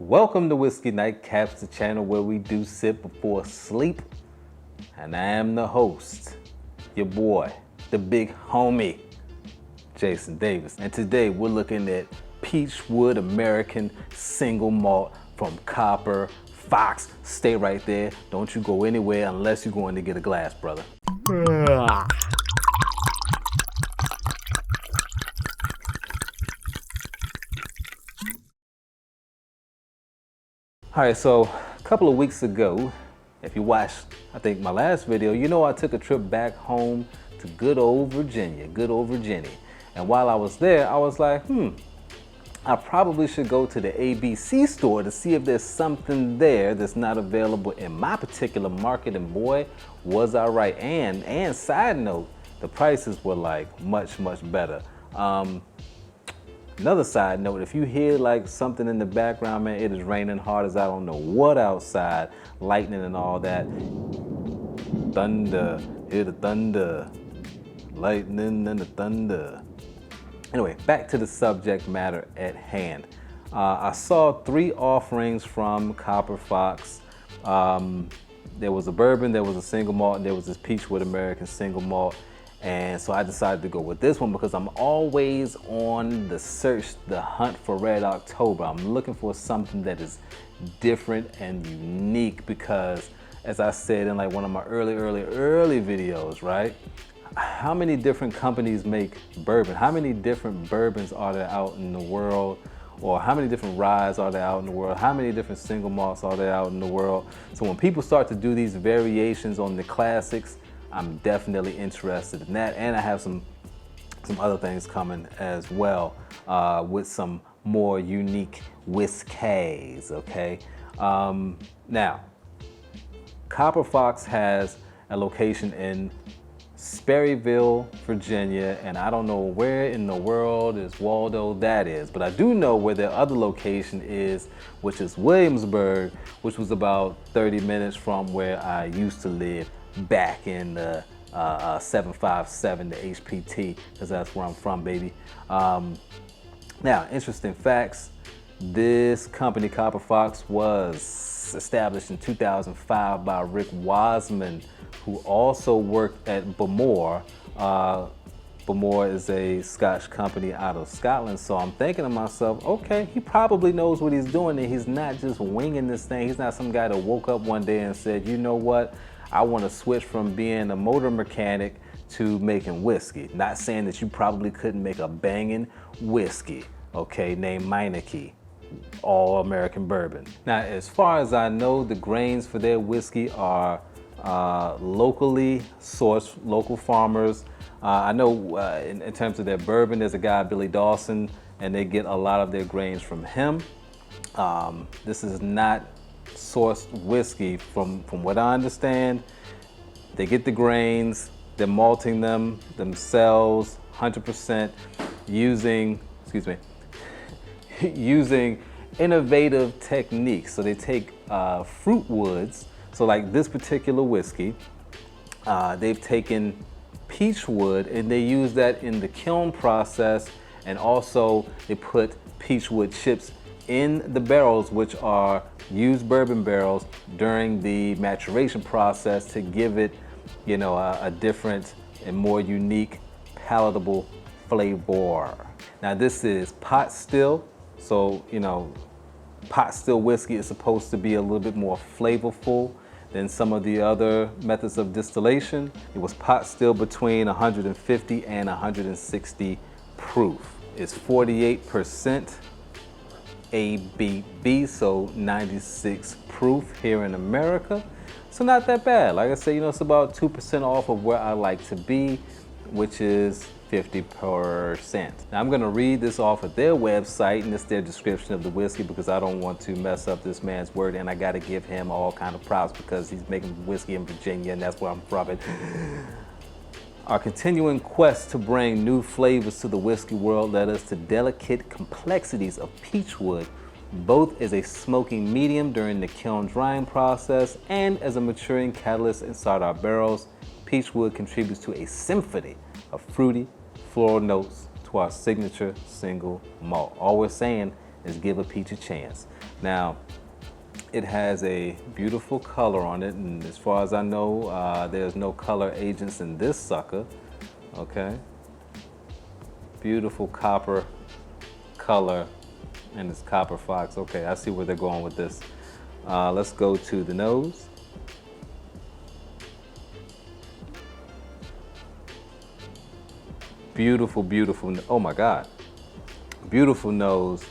Welcome to Whiskey Nightcaps, the channel where we do sip before sleep. And I am the host, your boy, the big homie, Jason Davis. And today we're looking at Peachwood American Single Malt from Copper Fox. Stay right there. Don't you go anywhere unless you're going to get a glass, brother. All right, so a couple of weeks ago, if you watched, I think my last video, you know I took a trip back home to good old Virginia. And while I was there, I was like, I probably should go to the ABC store to see if there's something there that's not available in my particular market, and boy, was I right. And side note, the prices were like much better. Another side note, if you hear like something in the background, man, it is raining hard as I don't know what outside, lightning and all that. Thunder, hear the thunder, lightning and the thunder. Anyway, back to the subject matter at hand. I saw 3 offerings from Copper Fox. There was a bourbon, there was a single malt, and there was this Peachwood American Single Malt. And so I decided to go with this one because I'm always on the search, the hunt for Red October. I'm looking for something that is different and unique because, as I said in like one of my early videos, right? How many different companies make bourbon? How many different bourbons are there out in the world? Or how many different ryes are there out in the world? How many different single malts are there out in the world? So when people start to do these variations on the classics, I'm definitely interested in that, and I have some other things coming as well with some more unique whiskeys, okay? Now, Copper Fox has a location in Sperryville, Virginia, and I don't know where in the world is Waldo that is, but I do know where their other location is, which is Williamsburg, which was about 30 minutes from where I used to live back in the 757, the HPT, because that's where I'm from, baby. Now, interesting facts. This company, Copper Fox, was established in 2005 by Rick Wiseman, who also worked at Bowmore. Bowmore is a Scotch company out of Scotland, so I'm thinking to myself, okay, he probably knows what he's doing, and he's not just winging this thing. He's not some guy that woke up one day and said, you know what, I want to switch from being a motor mechanic to making whiskey. Not saying that you probably couldn't make a banging whiskey, okay, named Meineke, all American bourbon. Now, as far as I know, the grains for their whiskey are locally sourced, local farmers. I know in terms of their bourbon, there's a guy, Billy Dawson, and they get a lot of their grains from him. This is not sourced whiskey from what I understand. They get the grains, they're malting them themselves 100% using innovative techniques. So they take fruit woods. So like this particular whiskey, they've taken peach wood and they use that in the kiln process, and also they put peach wood chips in the barrels, which are used bourbon barrels, during the maturation process to give it, you know, a different and more unique, palatable flavor. Now this is pot still, so you know, pot still whiskey is supposed to be a little bit more flavorful than some of the other methods of distillation. It was pot still between 150 and 160 proof. It's 48% ABV, so 96 proof here in America. So not that bad. Like I said, you know, it's about 2% off of where I like to be, which is 50%. Now I'm gonna read this off of their website, and it's their description of the whiskey because I don't want to mess up this man's word, and I gotta give him all kind of props because he's making whiskey in Virginia and that's where I'm from. Our continuing quest to bring new flavors to the whiskey world led us to delicate complexities of peachwood, both as a smoking medium during the kiln drying process and as a maturing catalyst inside our barrels. Peachwood contributes to a symphony of fruity, floral notes to our signature single malt. All we're saying is give a peach a chance. Now, it has a beautiful color on it, and as far as I know, there's no color agents in this sucker, okay? Beautiful copper color, and it's copper fox. Okay, I see where they're going with this. Let's go to the nose. Beautiful, beautiful, oh my God. Beautiful nose.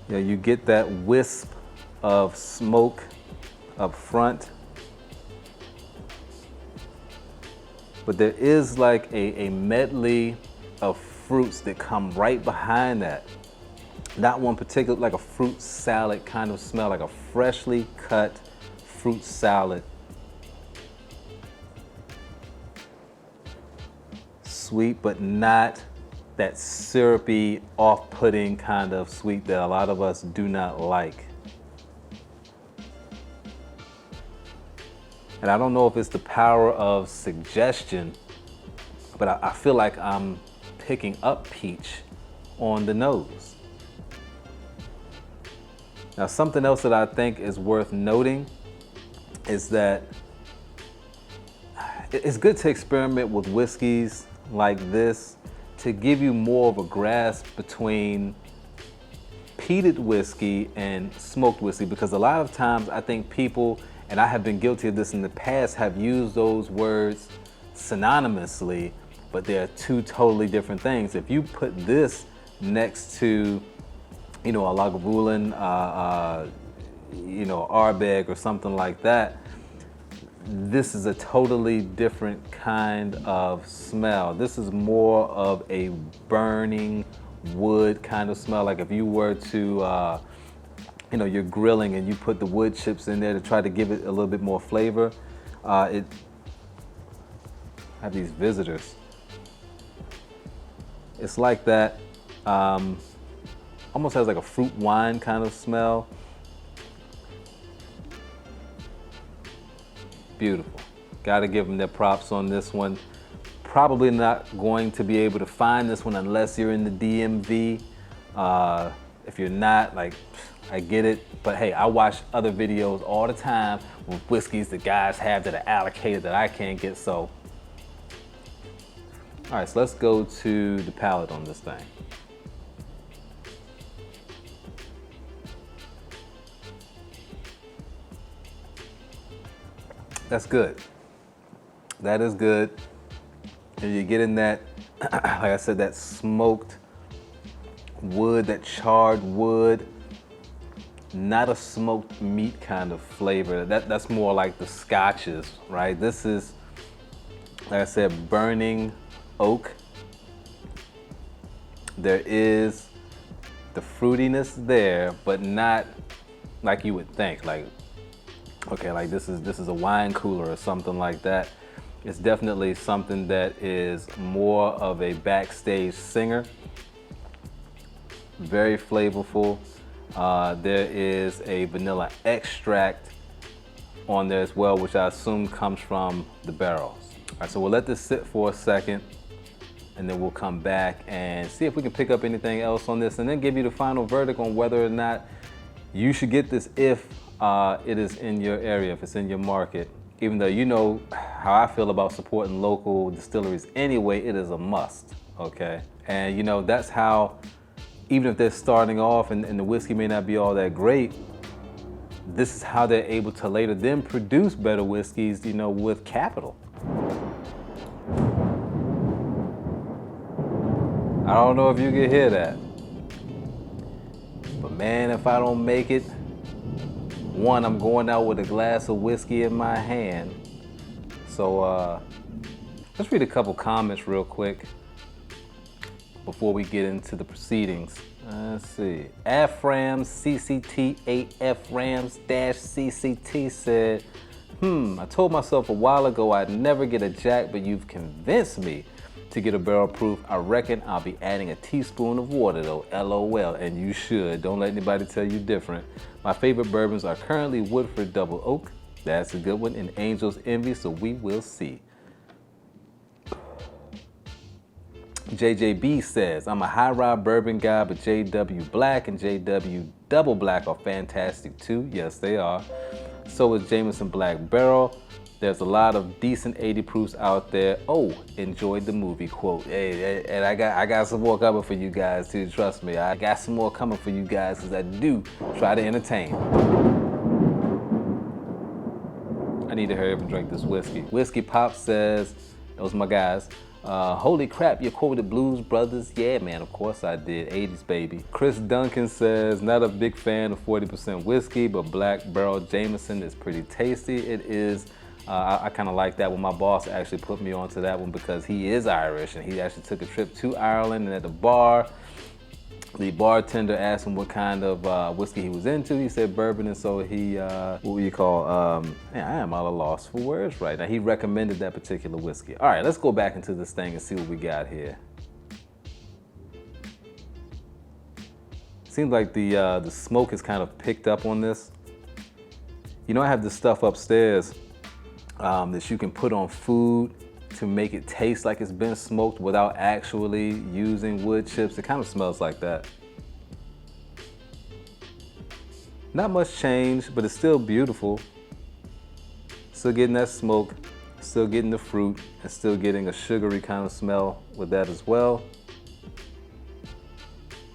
Yeah, you get that wisp of smoke up front. But there is like a medley of fruits that come right behind that. Not one particular, like a fruit salad kind of smell, like a freshly cut fruit salad. Sweet, but not that syrupy, off-putting kind of sweet that a lot of us do not like. And I don't know if it's the power of suggestion, but I feel like I'm picking up peach on the nose. Now, something else that I think is worth noting is that it's good to experiment with whiskeys like this to give you more of a grasp between peated whiskey and smoked whiskey, because a lot of times I think people, and I have been guilty of this in the past, have used those words synonymously, but they're two totally different things. If you put this next to, you know, a Lagavulin, you know, Ardbeg or something like that, this is a totally different kind of smell. This is more of a burning wood kind of smell. Like if you were to, you know, you're grilling and you put the wood chips in there to try to give it a little bit more flavor. I have these visitors. It's like that. Almost has like a fruit wine kind of smell. Beautiful. Got to give them their props on this one. Probably not going to be able to find this one unless you're in the DMV. If you're not, like, I get it. But hey, I watch other videos all the time with whiskeys that guys have that are allocated that I can't get. So, all right, so let's go to the palate on this thing. That's good. That is good. And you're getting that, like I said, that smoked wood, that charred wood, not a smoked meat kind of flavor. That's more like the scotches, right? This is, like I said, burning oak. There is the fruitiness there, but not like you would think. Like, okay, like this is a wine cooler or something like that. It's definitely something that is more of a backstage singer. Very flavorful. There is a vanilla extract on there as well, which I assume comes from the barrels. All right, so we'll let this sit for a second, and then we'll come back and see if we can pick up anything else on this, and then give you the final verdict on whether or not you should get this if it is in your area, if it's in your market. Even though you know how I feel about supporting local distilleries anyway, it is a must, okay? And you know, that's how, even if they're starting off and the whiskey may not be all that great, this is how they're able to later then produce better whiskeys, you know, with capital. I don't know if you can hear that, but man, if I don't make it, one, I'm going out with a glass of whiskey in my hand. So let's read a couple comments real quick before we get into the proceedings. Let's see. Aframs CCT 8F-Rams-CCT said, I told myself a while ago I'd never get a Jack, but you've convinced me to get a barrel proof. I reckon I'll be adding a teaspoon of water though, LOL, and you should. Don't let anybody tell you different. My favorite bourbons are currently Woodford Double Oak. That's a good one, and Angel's Envy, so we will see. JJB says, I'm a high rye bourbon guy, but JW Black and JW Double Black are fantastic too. Yes, they are. So is Jameson Black Barrel. There's a lot of decent 80 proofs out there. Oh, enjoyed the movie, quote. Hey, and I got some more coming for you guys too, trust me. I got some more coming for you guys because I do try to entertain. I need to hurry up and drink this whiskey. Whiskey Pop says, those are my guys. Holy crap, you quoted Blues Brothers? Yeah, man, of course I did. 80s, baby. Chris Duncan says, not a big fan of 40% whiskey, but Black Barrel Jameson is pretty tasty. It is. I kind of like that one. My boss actually put me onto that one because he is Irish, and he actually took a trip to Ireland, and at the bar, the bartender asked him what kind of whiskey he was into. He said bourbon, and so he, what would you call, man, I am at a loss for words right now. He recommended that particular whiskey. All right, let's go back into this thing and see what we got here. Seems like the smoke is kind of picked up on this. You know, I have this stuff upstairs that you can put on food to make it taste like it's been smoked without actually using wood chips. It kind of smells like that. Not much change, but it's still beautiful. Still getting that smoke, still getting the fruit, and still getting a sugary kind of smell with that as well.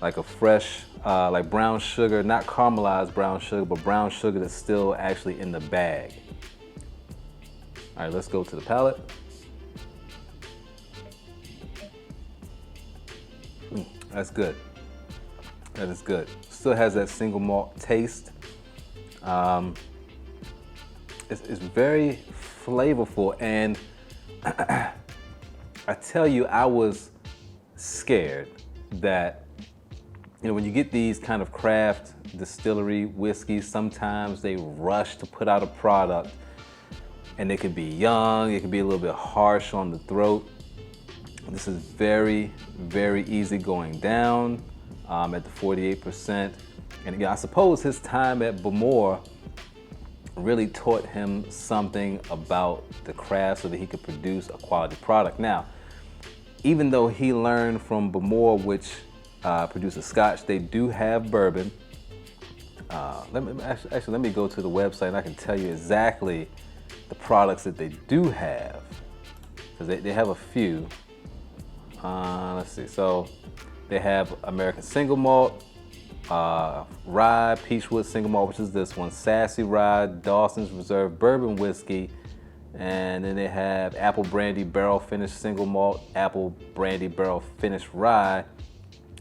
Like a fresh, like brown sugar, not caramelized brown sugar, but brown sugar that's still actually in the bag. All right, let's go to the palate. That's good. That is good. Still has that single malt taste. It's very flavorful, and I tell you, I was scared that, you know, when you get these kind of craft distillery whiskeys, sometimes they rush to put out a product, and it can be young, it can be a little bit harsh on the throat. This is very, very easy going down at the 48%. And again, I suppose his time at Bowmore really taught him something about the craft so that he could produce a quality product. Now, even though he learned from Bowmore, which produces Scotch, they do have bourbon. Let me go to the website and I can tell you exactly the products that they do have, because they have a few. Let's see, so they have American Single Malt, Rye, Peachwood Single Malt, which is this one, Sassy Rye, Dawson's Reserve Bourbon Whiskey, and then they have Apple Brandy Barrel Finished Single Malt, Apple Brandy Barrel Finished Rye,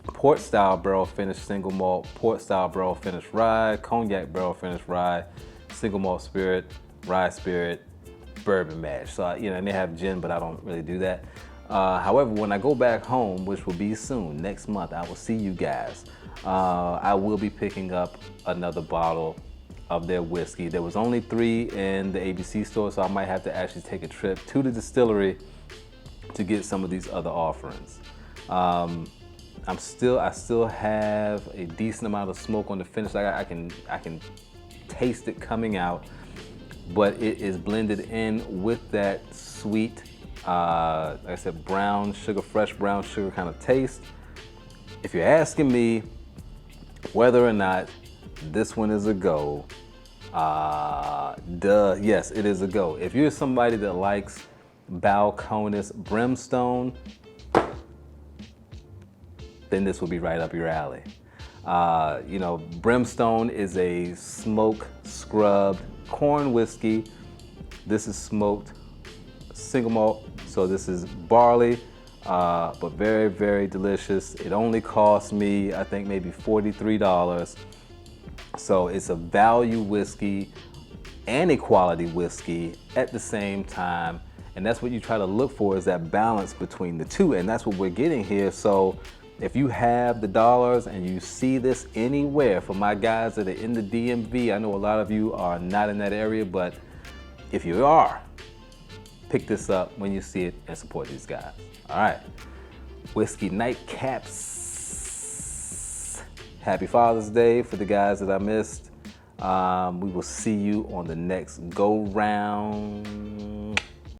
Port Style Barrel Finished Single Malt, Port Style Barrel Finished Rye, Cognac Barrel Finished Rye, Single Malt Spirit, Rye Spirit, Bourbon Mash. So, you know, and they have gin, but I don't really do that. However, when I go back home, which will be soon, next month, I will see you guys. I will be picking up another bottle of their whiskey. There was only 3 in the ABC store, so I might have to actually take a trip to the distillery to get some of these other offerings. I still have a decent amount of smoke on the finish. I can taste it coming out, but it is blended in with that sweet, like I said, brown sugar, fresh brown sugar kind of taste. If you're asking me whether or not this one is a go, yes, it is a go. If you're somebody that likes Balcones Brimstone, then this will be right up your alley. You know, Brimstone is a smoke scrubbed corn whiskey. This is smoked single malt, so this is barley, but very, very delicious. It only cost me, I think, maybe $43. So it's a value whiskey and a quality whiskey at the same time. And that's what you try to look for, is that balance between the two. And that's what we're getting here. So if you have the dollars and you see this anywhere, for my guys that are in the DMV, I know a lot of you are not in that area, but if you are, pick this up when you see it and support these guys. All right, Whiskey Nightcaps. Happy Father's Day for the guys that I missed. We will see you on the next go round.